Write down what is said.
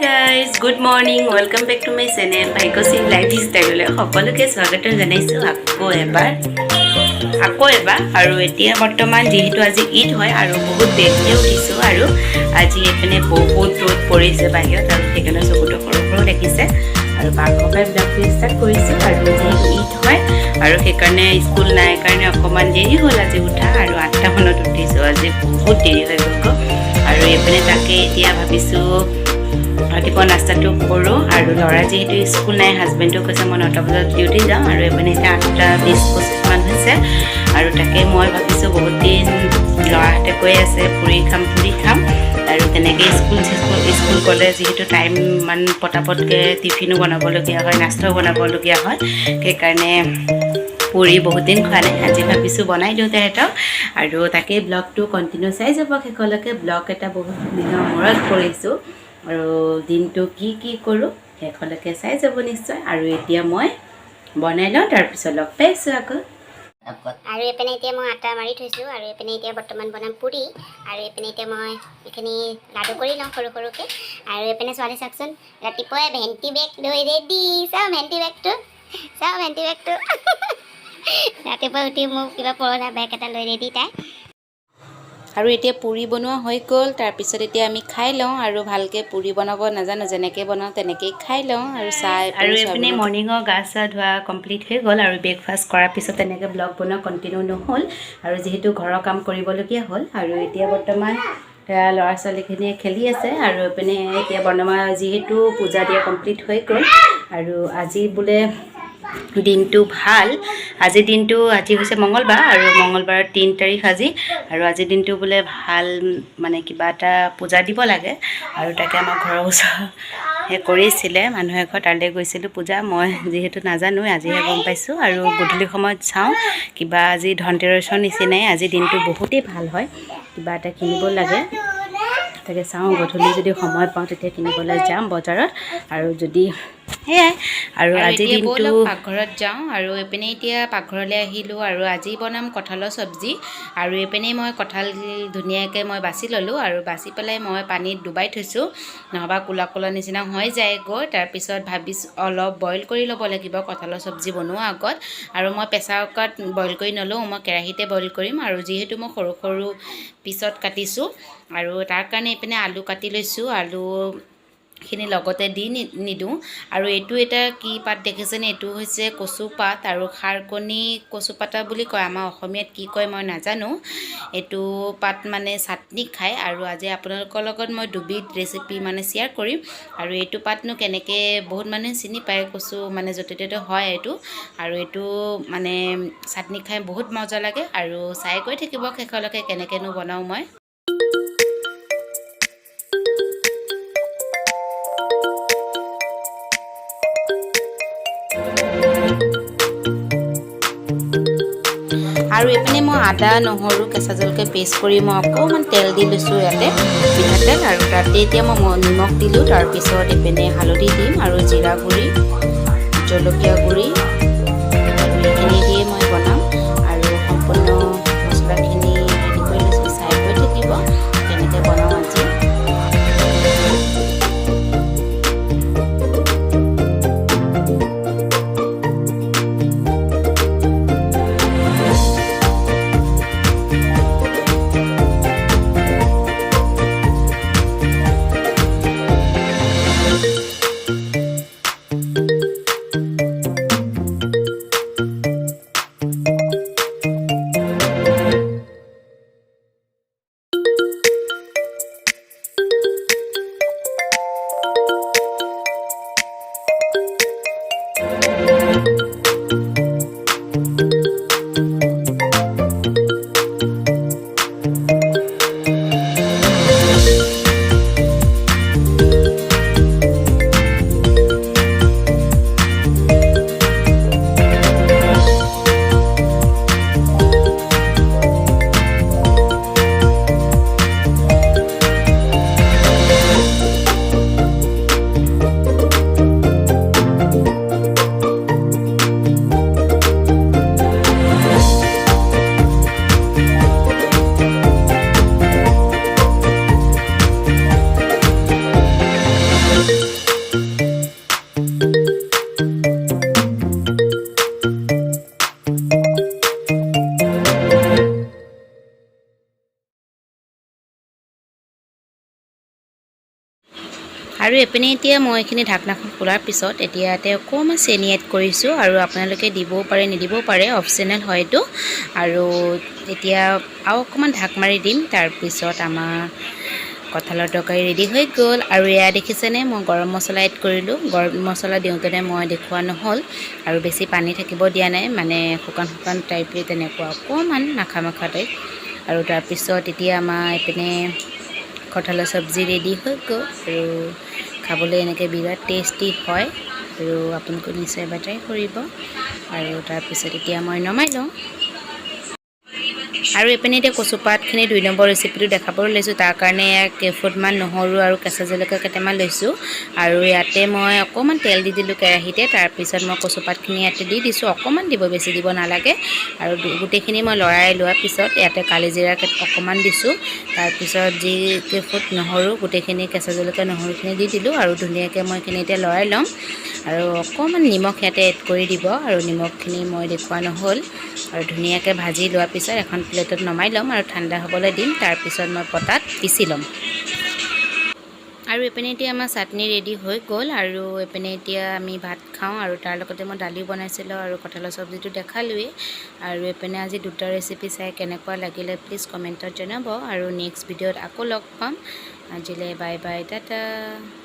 guys, good morning. Welcome back to my channel. Bhaikosi lifestyle সকলোকে স্বাগত জনাইছো আকৌ এবাৰ আৰু এতিয়া বৰ্তমান যেহেতু আজি ঈদ হয় আৰু বহুত দেৰিতে উঠিছো আৰু আজি এপিনে বহুত ৰ'দ পৰিছে বাহিৰত আৰু সেইকাৰণে চকুটো সৰু দেখিছে আৰু বাঘকাই ব্লগটো ষ্টাৰ্ট কৰিছো আৰু যেহেতু ঈদ হয় আৰু সেইকাৰণে স্কুল নাই কাৰণে অকমান দেৰি হ'ল আজি উঠা আৰু 8টা মানত উঠিছো আজি বহুত দেৰি হৈ গ'ল আৰু এপিনে তাকে এতিয়া ভাবিছো ৰাতিপুৱা নাস্তাটো কৰোঁ আৰু ল'ৰা যিহেতু স্কুল নাই হাজবেণ্ডো কৈছে মই 9টা বজাত ডিউটি যাম আৰু এপিনে এতিয়া 8টা 20-25 মান হৈছে আৰু তাকে মই ভাবিছোঁ বহুত দিন ল'ৰাহঁতে কৈ আছে পুৰি খাম আৰু তেনেকৈ স্কুল গ'লে যিহেতু টাইম মান পটাপটকৈ টিফিনো বনাবলগীয়া হয় নাস্তাও বনাবলগীয়া হয় সেইকাৰণে পুৰি বহুত দিন খোৱা নাই আজি ভাবিছোঁ বনাই দিওঁ তেহেঁতক আৰু তাকেই ব্লগটো কণ্টিনিউ চাই যাব শেষলৈকে ব্লগ এটা বহুত দিনৰ মূৰত কৰিছোঁ আৰু দিনটো কি কৰোঁ শেষলৈকে চাই যাব নিশ্চয় আৰু এতিয়া মই বনাই লওঁ তাৰপিছত লগ পাইছোঁ আকৌ আৰু এপিনে এতিয়া মই আটা মাৰি থৈছোঁ আৰু এপিনে এতিয়া বৰ্তমান বনাম পুৰি আৰু এপিনে এতিয়া মই এইখিনি লাডু কৰি লওঁ সৰুকৈ আৰু এপিনে ছোৱালী চাওকচোন ৰাতিপুৱাই ভেণ্টি বেগ লৈ ৰেডি চাওঁ ভেণ্টি বেগটো ৰাতিপুৱা উঠি মোক কিবা পুৰণা বেগ এটা লৈ ৰেডি তাই আৰু এতিয়া পুৰি বনোৱা হৈ গ'ল তাৰপিছত এতিয়া আমি খাই লওঁ আৰু ভালকৈ পুৰি বনাব নাজানো যেনেকৈ বনাওঁ তেনেকৈয়ে খাই লওঁ আৰু চাহ আৰু এইপিনে মৰ্ণিঙৰ গা চা ধোৱা কমপ্লিট হৈ গ'ল আৰু ব্ৰেকফাষ্ট কৰাৰ পিছত তেনেকৈ ব্লগ বনোৱা কণ্টিনিউ নহ'ল আৰু যিহেতু ঘৰৰ কাম কৰিবলগীয়া হ'ল আৰু এতিয়া বৰ্তমান ল'ৰা ছোৱালীখিনিয়ে খেলি আছে আৰু এইপিনে এতিয়া বৰ্তমান যিহেতু পূজা দিয়া কমপ্লিট হৈ গ'ল আৰু আজি বোলে দিনটো ভাল আজি হৈছে মঙ্গলবাৰ আৰু মঙ্গলবাৰৰ 3 তাৰিখ আজি আৰু আজিৰ দিনটো বোলে ভাল মানে কিবা এটা পূজা দিব লাগে আৰু তাকে আমাৰ ঘৰৰ ওচৰত কৰিছিলে মানুহ এঘৰ তালৈ গৈছিলোঁ পূজা মই যিহেতু নাজানো আজিহে গম পাইছোঁ আৰু গধূলি সময়ত চাওঁ কিবা আজি ধনতেৰছৰ নিচিনাই আজি দিনটো বহুতেই ভাল হয় কিবা এটা কিনিব লাগে তাকে চাওঁ গধূলি যদি সময় পাওঁ তেতিয়া কিনিবলৈ যাম বজাৰত আৰু যদি সেয়াই আৰু আজিৰ দিনটো পাকঘৰত যাওঁ আৰু এইপিনে এতিয়া পাকঘৰলৈ আহিলোঁ আৰু আজি বনাম কঁঠালৰ চব্জি আৰু এইপিনে মই কঁঠাল ধুনীয়াকৈ মই বাছি ল'লোঁ আৰু বাছি পেলাই মই পানীত ডুবাই থৈছোঁ নহবা ক'লা নিচিনা হৈ যায়গৈ তাৰপিছত ভাবিছোঁ অলপ বইল কৰি ল'ব লাগিব কঁঠালৰ চব্জি বনোৱা আগত আৰু মই প্ৰেছাৰ কুকাৰত বইল কৰি নলওঁ মই কেৰাহীতে বইল কৰিম আৰু যিহেতু মই সৰু পিছত কাটিছোঁ আৰু তাৰ কাৰণে এইপিনে আলু কাটি লৈছোঁ খিনি লগতে দি নিদিওঁ আৰু এইটো এটা কি পাত দেখিছেনে এইটো হৈছে কচু পাত আৰু খাৰকণি কচু পাতা বুলি কয় আমাৰ অসমীয়াত কি কয় মই নাজানো এইটো পাত মানে চাটনি খায় আৰু আজি আপোনালোকৰ লগত মই দুবিধ ৰেচিপি মানে শ্বেয়াৰ কৰিম আৰু এইটো পাতনো কেনেকৈ বহুত মানুহে চিনি পায় কচু মানে য'তে ত'তে হয় এইটো আৰু এইটো মানে চাটনি খাই বহুত মজা লাগে আৰু চাই গৈ থাকিব শেষলৈকে কেনেকৈনো বনাওঁ মই আৰু এইপিনে মই আদা নহৰু কেঁচা জলকীয়া পেষ্ট কৰি মই অকণমান তেল দি লৈছোঁ ইয়াতে মিঠাতেল আৰু তাতে এতিয়া মই নিমখ দিলোঁ তাৰপিছত এইপিনে হালধি দিম আৰু জিৰা গুড়ি জলকীয়া গুড়ি আৰু এইখিনি দিয়ে মই বনাম আৰু সম্পূৰ্ণ মছলাখিনি ৰেডি কৰি লৈছোঁ চাই গৈ থাকিব কেনেকৈ বনাওঁ আজি আৰু এপিনে এতিয়া মই এইখিনি ঢাকনাখন খোলাৰ পিছত এতিয়া ইয়াতে অকণমান চেনি এড কৰিছোঁ আৰু আপোনালোকে দিবও পাৰে নিদিবও পাৰে অপশ্যনেল হয় এইটো আৰু এতিয়া আৰু অকণমান ঢাক মাৰি দিম তাৰপিছত আমাৰ কঁঠালৰ তৰকাৰী ৰেডি হৈ গ'ল আৰু এয়া দেখিছেনে মই গৰম মছলা এড কৰিলোঁ গৰম মছলা দিওঁতেনে মই দেখুওৱা নহ'ল আৰু বেছি পানী থাকিব দিয়া নাই মানে শুকান শুকান টাইপে তেনেকুৱা অকণমান মাখা মাখা টাইপ আৰু তাৰপিছত এতিয়া আমাৰ এইপিনে কঁঠালৰ চব্জি ৰেডি হৈ গ'ল আৰু খাবলৈ এনেকৈ বিৰাট টেষ্টি হয় আৰু আপোনালোকে নিশ্চয় এবাৰ ট্ৰাই কৰিব আৰু তাৰপিছত এতিয়া মই নমাই লওঁ আৰু এইপিনে এতিয়া কচুপাতখিনি 2 নম্বৰ ৰেচিপিটো দেখাবলৈ লৈছোঁ তাৰ কাৰণে কেইফুটমান নহৰু আৰু কেঁচা জলকীয়া কেইটামান লৈছোঁ আৰু ইয়াতে মই অকণমান তেল দি দিলোঁ কেৰাহীতে তাৰপিছত মই কচুপাতখিনি ইয়াতে দি দিছোঁ অকণমান দিব বেছি দিব নালাগে আৰু গোটেইখিনি মই লৰাই লোৱাৰ পিছত ইয়াতে কালিজিৰা অকণমান দিছোঁ তাৰপিছত যি কেইফুট নহৰু গোটেইখিনি কেঁচা জলকীয়া নহৰুখিনি দি দিলোঁ আৰু ধুনীয়াকৈ মই এইখিনি এতিয়া লৰাই ল'ম আৰু অকণমান নিমখ ইয়াতে এড কৰি দিব আৰু নিমখখিনি মই দেখুওৱা নহ'ল আৰু ধুনীয়াকৈ ভাজি লোৱাৰ পিছত এখন প্লেটত নমাই ল'ম আৰু ঠাণ্ডা হ'বলৈ দিম তাৰপিছত মই পটাত পিচি ল'ম আৰু এইপিনে এতিয়া আমাৰ চাটনি ৰেডি হৈ গ'ল আৰু এইপিনে এতিয়া আমি ভাত খাওঁ আৰু তাৰ লগতে মই দালি বনাইছিলোঁ আৰু কঁঠালৰ চব্জিটো দেখালোৱেই আৰু এইপিনে আজি 2টা ৰেচিপি চাই কেনেকুৱা লাগিলে প্লিজ কমেণ্টত জনাব আৰু নেক্সট ভিডিঅ'ত আকৌ লগ পাম আজিলৈ বাই বাই টাটা